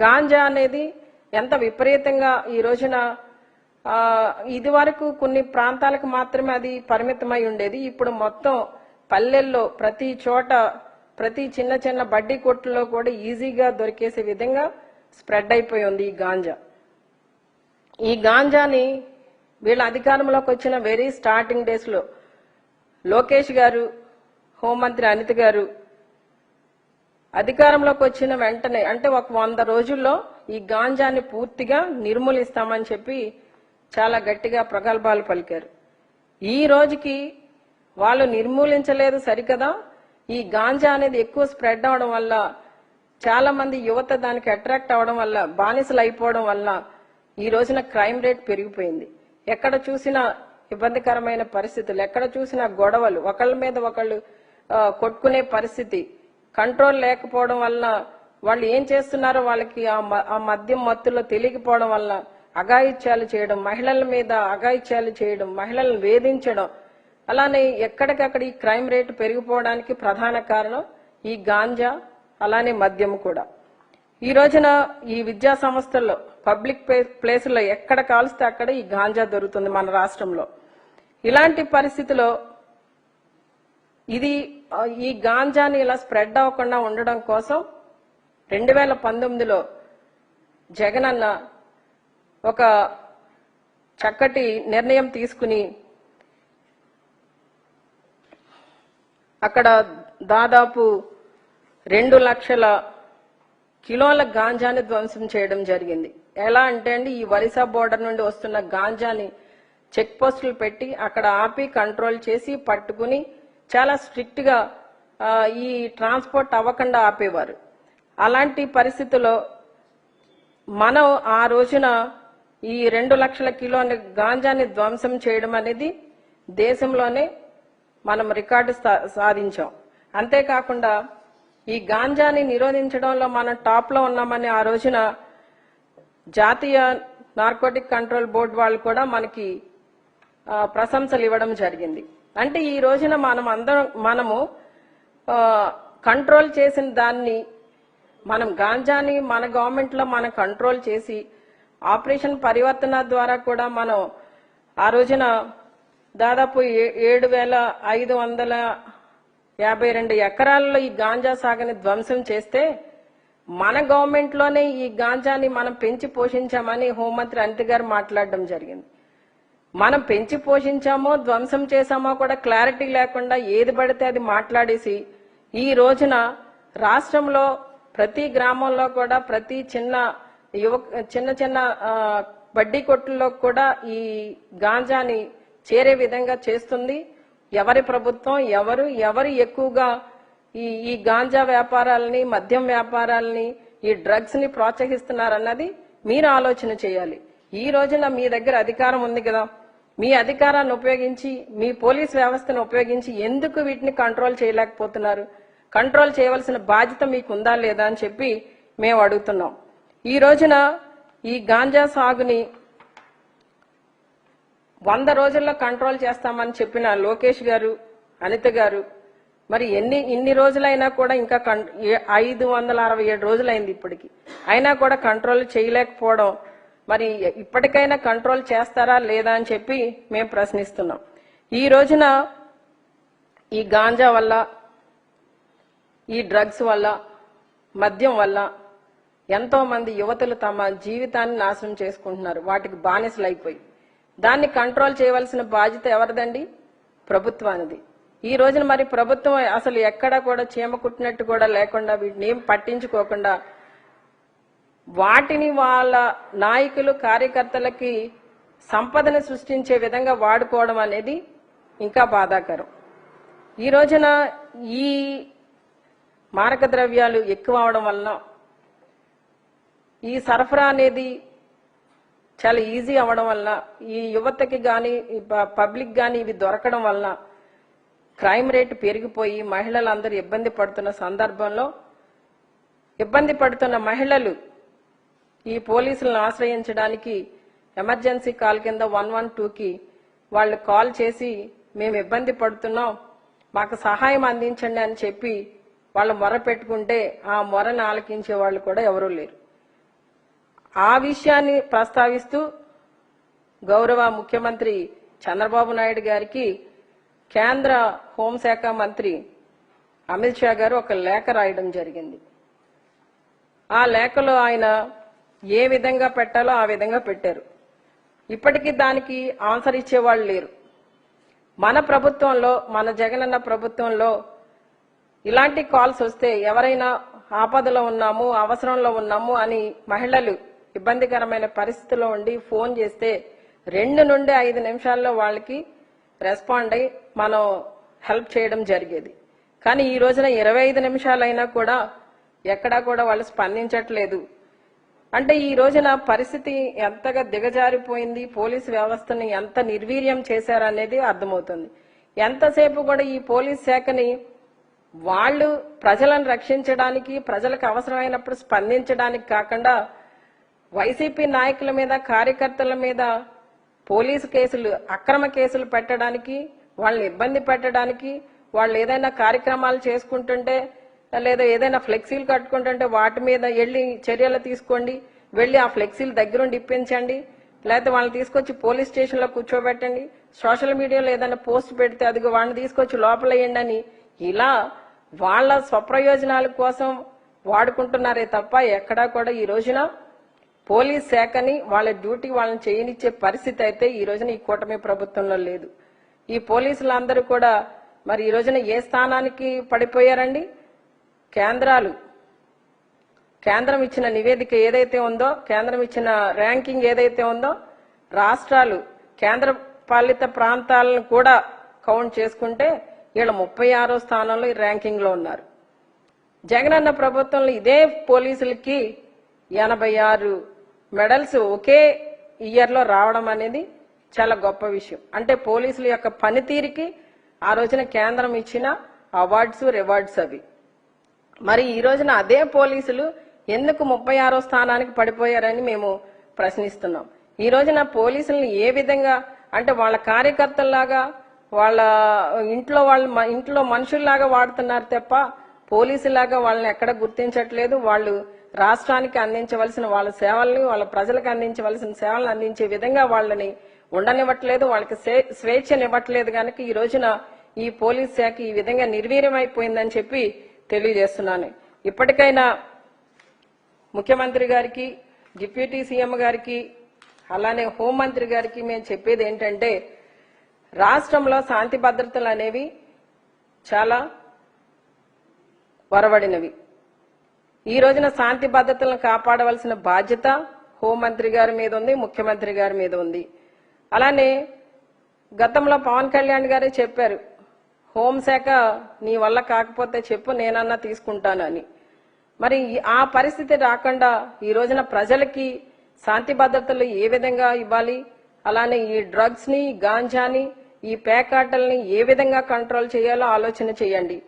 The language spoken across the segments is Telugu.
గాంజా అనేది ఎంత విపరీతంగా ఈ రోజున ఇది వరకు కొన్ని ప్రాంతాలకు మాత్రమే అది పరిమితమై ఉండేది. ఇప్పుడు మొత్తం పల్లెల్లో ప్రతి చోట ప్రతి చిన్న చిన్న బడ్డీ కొట్టుల్లో కూడా ఈజీగా దొరికేసే విధంగా స్ప్రెడ్ అయిపోయి ఉంది ఈ గాంజా. ఈ గాంజాని వీళ్ళ అధికారంలోకి వచ్చిన వెరీ స్టార్టింగ్ డేస్ లో లోకేష్ గారు, హోంమంత్రి అనిత గారు అధికారంలోకి వచ్చిన వెంటనే అంటే ఒక 100 రోజుల్లో ఈ గాంజాని పూర్తిగా నిర్మూలిస్తామని చెప్పి చాలా గట్టిగా ప్రగల్భాలు పలికారు. ఈ రోజుకి వాళ్ళు నిర్మూలించలేదు సరికదా, ఈ గాంజా అనేది ఎక్కువ స్ప్రెడ్ అవడం వల్ల చాలా మంది యువత దానికి అట్రాక్ట్ అవడం వల్ల బానిసలు అయిపోవడం వల్ల ఈ రోజున క్రైమ్ రేట్ పెరిగిపోయింది. ఎక్కడ చూసినా ఇబ్బందికరమైన పరిస్థితులు, ఎక్కడ చూసినా గొడవలు, ఒకళ్ళ మీద ఒకళ్ళు కొట్టుకునే పరిస్థితి, కంట్రోల్ లేకపోవడం వల్ల వాళ్ళు ఏం చేస్తున్నారో వాళ్ళకి ఆ మద్యం మత్తులో తెలియకపోవడం వల్ల అఘాయిత్యాలు చేయడం, మహిళల మీద అఘాయిత్యాలు చేయడం, మహిళలను వేధించడం, అలానే ఎక్కడికక్కడ ఈ క్రైమ్ రేటు పెరిగిపోవడానికి ప్రధాన కారణం ఈ గాంజా, అలానే మద్యం కూడా. ఈ రోజున ఈ విద్యా సంస్థల్లో పబ్లిక్ ప్లేసుల్లో ఎక్కడ కాల్స్తే అక్కడ ఈ గాంజా దొరుకుతుంది మన రాష్ట్రంలో. ఇలాంటి పరిస్థితిలో ఈ గాంజాని ఇలా స్ప్రెడ్ అవ్వకుండా ఉండడం కోసం 2019లో జగనన్న ఒక చక్కటి నిర్ణయం తీసుకుని అక్కడ దాదాపు 2 లక్షల కిలోల గాంజాని ధ్వంసం చేయడం జరిగింది. ఎలా అంటే అండి, ఈ ఒరిస్సా బోర్డర్ నుండి వస్తున్న గాంజాని చెక్ పోస్టులు పెట్టి అక్కడ ఆపి కంట్రోల్ చేసి పట్టుకుని చాలా స్ట్రిక్ట్ గా ఈ ట్రాన్స్పోర్ట్ అవ్వకుండా ఆపేవారు. అలాంటి పరిస్థితుల్లో మనం ఆ రోజున ఈ 2 లక్షల కిలోల గాంజాని ధ్వంసం చేయడం అనేది దేశంలోనే మనం రికార్డు సాధించాం. అంతేకాకుండా ఈ గాంజాని నిరోధించడంలో మనం టాప్ లో ఉన్నామని ఆ రోజున జాతీయ నార్కోటిక్ కంట్రోల్ బోర్డు వాళ్ళు కూడా మనకి ప్రశంసలు ఇవ్వడం జరిగింది. అంటే ఈ రోజున మనము కంట్రోల్ చేసిన దాన్ని, మనం గాంజాని మన గవర్నమెంట్ లో మనం కంట్రోల్ చేసి ఆపరేషన్ పరివర్తన ద్వారా కూడా మనం ఆ రోజున దాదాపు 7,552 ఎకరాల్లో ఈ గాంజా సాగుని ధ్వంసం చేస్తే మన గవర్నమెంట్ లోనే ఈ గాంజాని మనం పెంచి పోషించామని హోంమంత్రి అనిత గారు మాట్లాడడం జరిగింది. మనం పెంచి పోషించామో ధ్వంసం చేశామో కూడా క్లారిటీ లేకుండా ఏది పడితే అది మాట్లాడేసి ఈ రోజున రాష్ట్రంలో ప్రతి గ్రామంలో కూడా ప్రతి చిన్న చిన్న బడ్డీ కొట్టుల్లో కూడా ఈ గాంజాని చేరే విధంగా చేస్తుంది. ఎవరి ప్రభుత్వం, ఎవరు ఎక్కువగా ఈ గాంజా వ్యాపారాలని, మద్యం వ్యాపారాలని, ఈ డ్రగ్స్ ని ప్రోత్సహిస్తున్నారన్నది మీరు ఆలోచన చేయాలి. ఈ రోజున మీ దగ్గర అధికారం ఉంది కదా, మీ అధికారాన్ని ఉపయోగించి, మీ పోలీస్ వ్యవస్థను ఉపయోగించి ఎందుకు వీటిని కంట్రోల్ చేయలేకపోతున్నారు? కంట్రోల్ చేయవలసిన బాధ్యత మీకుందా లేదా అని చెప్పి మేము అడుగుతున్నాం. ఈ రోజున ఈ గాంజా సాగుని 100 రోజుల్లో కంట్రోల్ చేస్తామని చెప్పిన లోకేష్ గారు, అనిత గారు మరి ఇన్ని రోజులైనా కూడా ఇంకా 567 రోజులైంది ఇప్పటికి, అయినా కూడా కంట్రోల్ చేయలేకపోవడం, మరి ఇప్పటికైనా కంట్రోల్ చేస్తారా లేదా అని చెప్పి మేము ప్రశ్నిస్తున్నాం. ఈ రోజున ఈ గాంజా వల్ల, ఈ డ్రగ్స్ వల్ల, మద్యం వల్ల ఎంతో మంది యువతులు తమ జీవితాన్ని నాశనం చేసుకుంటున్నారు, వాటికి బానిసలైపోయి. దాన్ని కంట్రోల్ చేయవలసిన బాధ్యత ఎవరిదండి? ప్రభుత్వానిది. ఈ రోజున మరి ప్రభుత్వం అసలు ఎక్కడా కూడా చీమ కుట్టినట్టు కూడా లేకుండా, వీటిని ఏం పట్టించుకోకుండా వాటిని వాళ్ళ నాయకులు, కార్యకర్తలకి సంపదను సృష్టించే విధంగా వాడుకోవడం అనేది ఇంకా బాధాకరం. ఈ రోజున ఈ మారక ద్రవ్యాలు ఎక్కువ అవడం వలన ఈ సరఫరా అనేది చాలా ఈజీ అవడం వల్ల, ఈ యువతకి గాని పబ్లిక్ గాని ఇవి దొరకడం వల్ల క్రైమ్ రేటు పెరిగిపోయి మహిళలందరూ ఇబ్బంది పడుతున్న సందర్భంలో, ఇబ్బంది పడుతున్న మహిళలు ఈ పోలీసులను ఆశ్రయించడానికి ఎమర్జెన్సీ కాల్ కింద 112కి వాళ్ళు కాల్ చేసి మేము ఇబ్బంది పడుతున్నాం, మాకు సహాయం అందించండి అని చెప్పి వాళ్ళు మొర పెట్టుకుంటే ఆ మొరను ఆలకించే వాళ్ళు కూడా ఎవరూ లేరు. ఆ విషయాన్ని ప్రస్తావిస్తూ గౌరవ ముఖ్యమంత్రి చంద్రబాబు నాయుడు గారికి కేంద్ర హోంశాఖ మంత్రి అమిత్ షా గారు ఒక లేఖ రాయడం జరిగింది. ఆ లేఖలో ఆయన ఏ విధంగా పెట్టాలో ఆ విధంగా పెట్టారు. ఇప్పటికీ దానికి ఆన్సర్ ఇచ్చేవాళ్ళు లేరు. మన ప్రభుత్వంలో, మన జగనన్న ప్రభుత్వంలో ఇలాంటి కాల్స్ వస్తే ఎవరైనా ఆపదలో ఉన్నాము, అవసరంలో ఉన్నాము అని మహిళలు ఇబ్బందికరమైన పరిస్థితిలో ఉండి ఫోన్ చేస్తే 2 నుండి 5 నిమిషాల్లో వాళ్ళకి రెస్పాండ్ అయి మనం హెల్ప్ చేయడం జరిగేది. కానీ ఈ రోజున 25 నిమిషాలైనా కూడా ఎక్కడా కూడా వాళ్ళు స్పందించట్లేదు. అంటే ఈ రోజున పరిస్థితి ఎంతగా దిగజారిపోయింది, పోలీసు వ్యవస్థని ఎంత నిర్వీర్యం చేశారనేది అర్థమవుతుంది. ఎంతసేపు కూడా ఈ పోలీస్ శాఖని వాళ్ళు ప్రజలను రక్షించడానికి, ప్రజలకు అవసరమైనప్పుడు స్పందించడానికి కాకుండా వైసీపీ నాయకుల మీద, కార్యకర్తల మీద పోలీసు కేసులు, అక్రమ కేసులు పెట్టడానికి, వాళ్ళని ఇబ్బంది పెట్టడానికి, వాళ్ళు ఏదైనా కార్యక్రమాలు చేసుకుంటుంటే లేదా ఏదైనా ఫ్లెక్సీలు కట్టుకుంటుంటే వాటి మీద వెళ్లి చర్యలు తీసుకోండి, వెళ్లి ఆ ఫ్లెక్సీలు దగ్గరుండి ఇప్పించండి, లేకపోతే వాళ్ళని తీసుకొచ్చి పోలీస్ స్టేషన్ లో కూర్చోబెట్టండి, సోషల్ మీడియాలో ఏదైనా పోస్ట్ పెడితే అదిగో వాళ్ళని తీసుకొచ్చి లోపలేయండి అని ఇలా వాళ్ళ స్వప్రయోజనాల కోసం వాడుకుంటున్నారే తప్ప ఎక్కడా కూడా ఈ రోజున పోలీస్ శాఖని వాళ్ళ డ్యూటీ వాళ్ళని చేయనిచ్చే పరిస్థితి అయితే ఈ రోజున ఈ కూటమి ప్రభుత్వంలో లేదు. ఈ పోలీసులందరూ కూడా మరి ఈ రోజున ఏ స్థానానికి పడిపోయారండి? కేంద్రం ఇచ్చిన నివేదిక ఏదైతే ఉందో, కేంద్రం ఇచ్చిన ర్యాంకింగ్ ఏదైతే ఉందో, రాష్ట్రాలు, కేంద్ర పాలిత ప్రాంతాలను కూడా కౌంట్ చేసుకుంటే వీళ్ళ 36వ స్థానంలో ఈ ర్యాంకింగ్ లో ఉన్నారు. జగనన్న ప్రభుత్వంలో ఇదే పోలీసులకి 86 మెడల్స్ ఒకే ఇయర్ లో రావడం అనేది చాలా గొప్ప విషయం. అంటే పోలీసుల యొక్క పనితీరుకి ఆ రోజున కేంద్రం ఇచ్చిన అవార్డ్స్, రివార్డ్స్ అవి. మరి ఈ రోజున అదే పోలీసులు ఎందుకు 36వ స్థానానికి పడిపోయారని మేము ప్రశ్నిస్తున్నాం. ఈ రోజున పోలీసులను ఏ విధంగా అంటే వాళ్ళ కార్యకర్తల్లాగా, వాళ్ళ ఇంట్లో మనుషుల్లాగా వాడుతున్నారు తప్ప పోలీసులాగా వాళ్ళని ఎక్కడ గుర్తించట్లేదు. వాళ్ళు రాష్ట్రానికి అందించవలసిన వాళ్ళ సేవల్ని, వాళ్ళ ప్రజలకు అందించవలసిన సేవలను అందించే విధంగా వాళ్ళని ఉండనివ్వట్లేదు, వాళ్ళకి స్వేచ్ఛనివ్వట్లేదు. కనుక ఈ రోజున ఈ పోలీస్ శాఖ ఈ విధంగా నిర్వీర్యమైపోయిందని చెప్పి తెలియజేస్తున్నాను. ఇప్పటికైనా ముఖ్యమంత్రి గారికి, డిప్యూటీ సీఎం గారికి, అలానే హోంమంత్రి గారికి మేము చెప్పేది ఏంటంటే రాష్ట్రంలో శాంతి భద్రతలు అనేవి చాలా వరవడినవి. ఈ రోజున శాంతి భద్రతలను కాపాడవలసిన బాధ్యత హోంమంత్రి గారి మీద ఉంది, ముఖ్యమంత్రి గారి మీద ఉంది. అలానే గతంలో పవన్ కళ్యాణ్ గారే చెప్పారు, హోంశాఖ నీ వల్ల కాకపోతే చెప్పు, నేనన్నా తీసుకుంటానని. మరి ఆ పరిస్థితి రాకుండా ఈ రోజున ప్రజలకి శాంతి భద్రతలు ఏ విధంగా ఇవ్వాలి, అలానే ఈ డ్రగ్స్ ని, గాంజాని, ఈ పేకాటల్ని ఏ విధంగా కంట్రోల్ చేయాలో ఆలోచన చేయండి.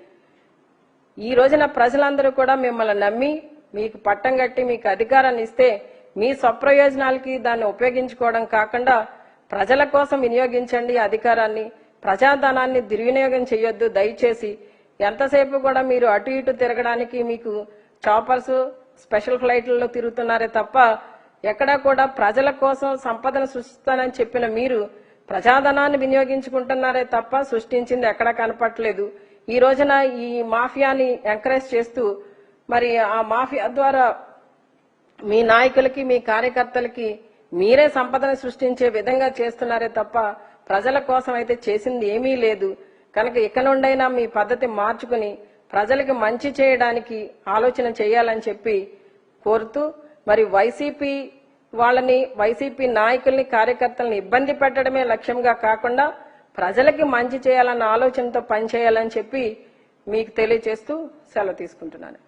ఈ రోజున ప్రజలందరూ కూడా మిమ్మల్ని నమ్మి మీకు పట్టం కట్టి మీకు అధికారాన్ని ఇస్తే మీ స్వప్రయోజనాలకి దాన్ని ఉపయోగించుకోవడం కాకుండా ప్రజల కోసం వినియోగించండి అధికారాన్ని. ప్రజాధనాన్ని దుర్వినియోగం చేయొద్దు దయచేసి. ఎంతసేపు కూడా మీరు అటు ఇటు తిరగడానికి మీకు చాపర్స్, స్పెషల్ ఫ్లైట్లలో తిరుగుతున్నారే తప్ప ఎక్కడా కూడా ప్రజల కోసం సంపదను సృష్టిస్తానని చెప్పిన మీరు ప్రజాధనాన్ని వినియోగించుకుంటున్నారే తప్ప సృష్టించింది ఎక్కడా కనపట్లేదు. ఈ రోజున ఈ మాఫియాని ఎంకరేజ్ చేస్తూ మరి ఆ మాఫియా ద్వారా మీ నాయకులకి, మీ కార్యకర్తలకి మీరే సంపదను సృష్టించే విధంగా చేస్తున్నారే తప్ప ప్రజల కోసం అయితే చేసింది ఏమీ లేదు. కనుక ఇక నుండైనా మీ పద్ధతి మార్చుకుని ప్రజలకి మంచి చేయడానికి ఆలోచన చేయాలని చెప్పి కోరుతూ, మరి వైసీపీ నాయకుల్ని, కార్యకర్తల్ని ఇబ్బంది పెట్టడమే లక్ష్యంగా కాకుండా ప్రజలకి మంచి చేయాలన్న ఆలోచనతో పనిచేయాలని చెప్పి మీకు తెలియజేస్తూ సెలవు తీసుకుంటున్నాను.